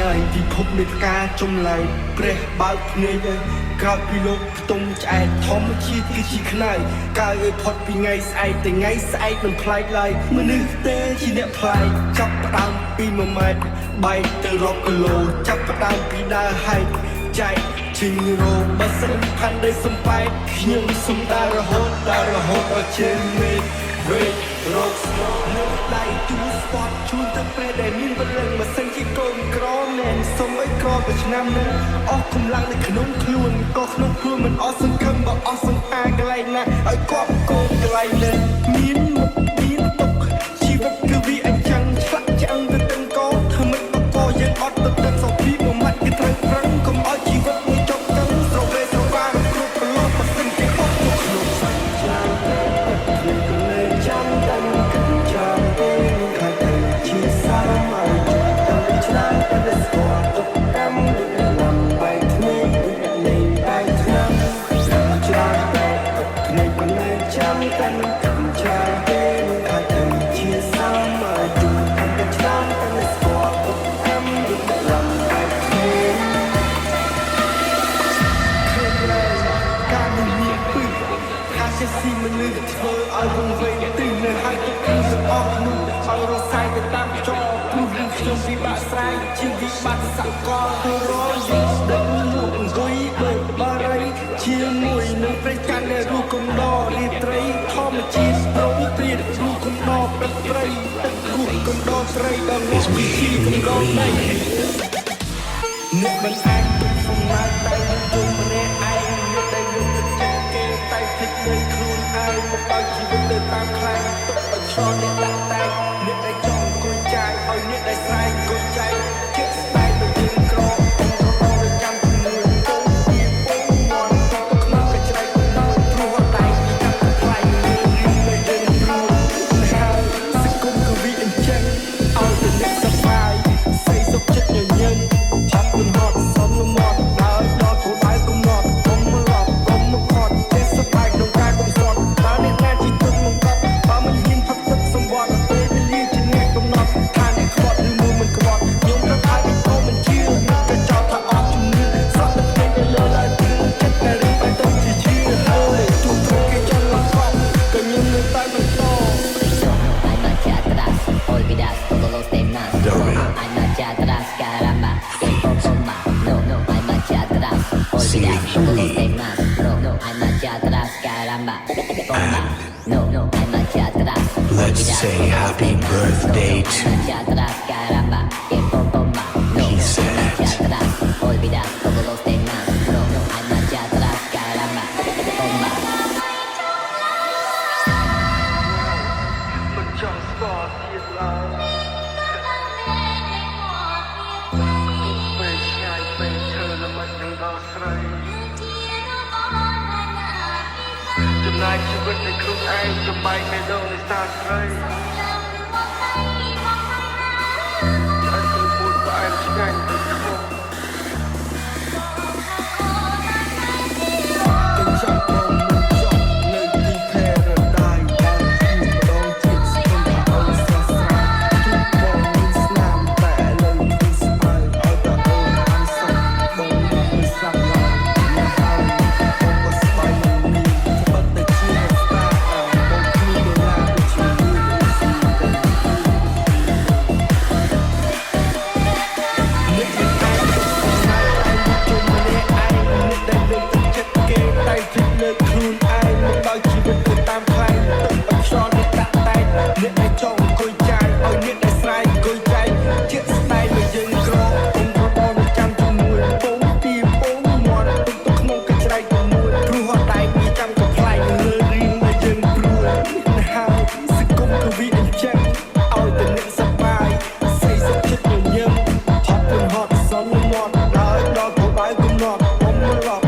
ណាយពិភពនៃការចំឡាយព្រះបើកភ្នែកក្រោយពីលោកផ្ទុំឆ្អែតធម្មជាតិគឺជាខ្នាយកាយឲ្យផុតពីថ្ងៃស្អែកតែថ្ងៃស្អែកមិនប្លែកឡើយមនុស្សទេជាអ្នកប្លែកចាប់ផ្ដើមពី1ម៉ែត្របែកទៅរាប់គីឡូចាប់ផ្ដើមពីដើរហែកចែកជិញរោបើសិនផាន់ដីសំបែកខ្ញុំសំដាររហូតដល់ជើងមេឃវេរកស្មោះនៅដៃទូស្ពតជូនទៅពេលដែលមានបរិងមកសិនជាកូនក្រមែនសុំឲ្យក្រទៅឆ្នាំនេះអស់កម្លាំងនៅក្នុងខ្លួនក៏ក្នុងខ្លួនមិនអស់សង្ឃឹមបើអស់សង្ហាកន្លែងណាឲ្យគាត់កូនកន្លែងនេះមានមុខមានទុកជីវិតគឺវាអញ្ចឹងឆ្លាក់ឆ្អឹងទៅទាំងកធ្វើមិនបកយើងអត់ទៅទឹកសុខពីមួយម៉ាត់គេត្រូវប្រឹងកុំឲ្យជីវិតមួយចប់ចឹងស្រវេស្រវាងគ្រប់ប្រឡប់បើសិនគេអត់ទៅក្នុងសាច់ចានចាំតែមិនចាំទេខាងតែជាសាមឲ្យតែឆ្នាំតែស្គាល់ទុកកម្មលំបែកគ្នាលេងបែកឆ្នាំច្រើនតែគ្នាមិនចាំតែមិនចាំទេខាងតែជាសាមឲ្យតែឆ្នាំតែស្គាល់ទុកកម្មលំបែកគ្នាការមានពឹងថាជាស៊ីមនុស្សធ្វើឲ្យវងវែងទីនៅហើយទៅគឺទាំងអស់នោះឲ្យរសាយទៅតាមចោព្រោះរឿងខ្ញុំពិបាកស្រាយជាវិបត្តិសកលទៅរយដឹកលោកអង្គុយបើបារីជាមួយនឹងព្រៃកាន់នៅរូបកំដររាត្រីធម្មជាតិប្រងព្រាតរូបកំដរព្រឹកព្រៃទឹកគូកំដរត្រីដល់លោកវិធីកំដរដីអ្នកមិនអាចទុកសំណាក់តែជុំម្នាក់ឯងយកតែយកទៅគេតែភ្លេចលើខ្លួនឯងមកឲ្យជីវិតទៅតាមខ្លាំងទុកឲ្យឆ្លងអ្នកដាក់តែអ្នកដែលចង់អង្គុយចាយឲ្យអ្នកដែលស្រែកអង្គុយចាយជាក់ស្ដែងទៅយើងក្រអង្គរចាំជាមួយពងពីពងមន់ទៅក្នុងកញ្ច្រៃដល់ព្រោះតែពីចាប់ខ្លាយរឿងមិនយើងរួចហើយសង្គមក៏វាអញ្ចឹងឲ្យតែអ្នកសប្បាយស្អីសុខចិត្តញញឹមផាប់មិនហត់សំលមាត់ដល់ដល់គោលដៅកំណត់កុំមកឡប់កុំមកខត់ចេះសប្បាយក្នុងការកំសត់តើអ្នកណាជីទុកមកកត់បើមិនហ៊ានផឹកទឹកសម្បត្តិពេលវេលាជាអ្នកកំណត់ថាអ្នកខ្វត់ឬមួយមិនខ្វត់ខ្ញុំត្រូវឲ្យពីកូនមិនជឿក៏ចោទថាអត់ជំនឿសក់ទៅពេញលើឡើយគឺចិត្តតែរឿងបែបទៅជាជឿហើយទូទៅគេចង់មកកត់ក៏ខ្ញុំនៅតែបន្ត Hay marcha atrás, olvidar todos los demás. Hay marcha atrás, caramba, que poco más. No, hay marcha atrás, olvidar todos los demás. No, hay marcha atrás, caramba, que poco más. No, hay marcha atrás. Let's say happy birthday Hay to marcha atrás, caramba, que poco más. No, hay marcha atrás, olvidar todos los demás. No, hay marcha atrás, caramba, que poco más. មិនចង់ស្គាល់ទៀតឡើយពេលឆ្ងាយពេលឈើល្មិចនឹងដល់ស្រីចំណាយជីវិតនៃខ្លួនឯងចំបែកមេដងនៃសាស្រីអាចទៅពួតផ្អែមឆ្ងាញ់ទៅខ្ពស់ទាំងចាំបងមិនចប់នៅទីផែរដាយបានគឺម្ដងទៀតស្គមថាអូនស្រស់ស្រាយទូបងមានស្នាមតែឥឡូវគឺស្អើឲ្យតែអូនបានសុខបងមិនស្លាប់ឡើយមកហើយបងក៏ស្បាយនឹងនេះបាត់តែជាស្តាបងគ្មានដុល្លារទៅជួយស៊ីទៅអ្នកមិនអាចទៅស្នាយឯងជុំម្នាក់ឯងអ្នកដែលលើកទឹកចិត្តគេតែជិះលើកខ្លួនឯងមកដល់ជីវិតទៅតាមខ្លែងទឹកអត់ខ្យល់អ្នកដាក់តែអ្នកដែលចង់អង្គុយចាយឲ្យអ្នកដែលស្រែកអង្គុយចាយជាក់ស្ដែងមកយើងក្រអង្គរបរចាំជាមួយពងពីពងមាត់ទុកទៅក្នុងកញ្ច្រៃទៅមួយព្រោះអត់តែមានចាំកំ ប្លែកលើរឿងដែលយើងព្រួយហើយសង្គមក៏វាអញ្ចឹងឲ្យតែអ្នកសប្បាយស្អីសុខចិត្តញញឹមផាប់ពឹងហត់សន្មត់ដល់គោលដៅកំណត់កុំមកឡប់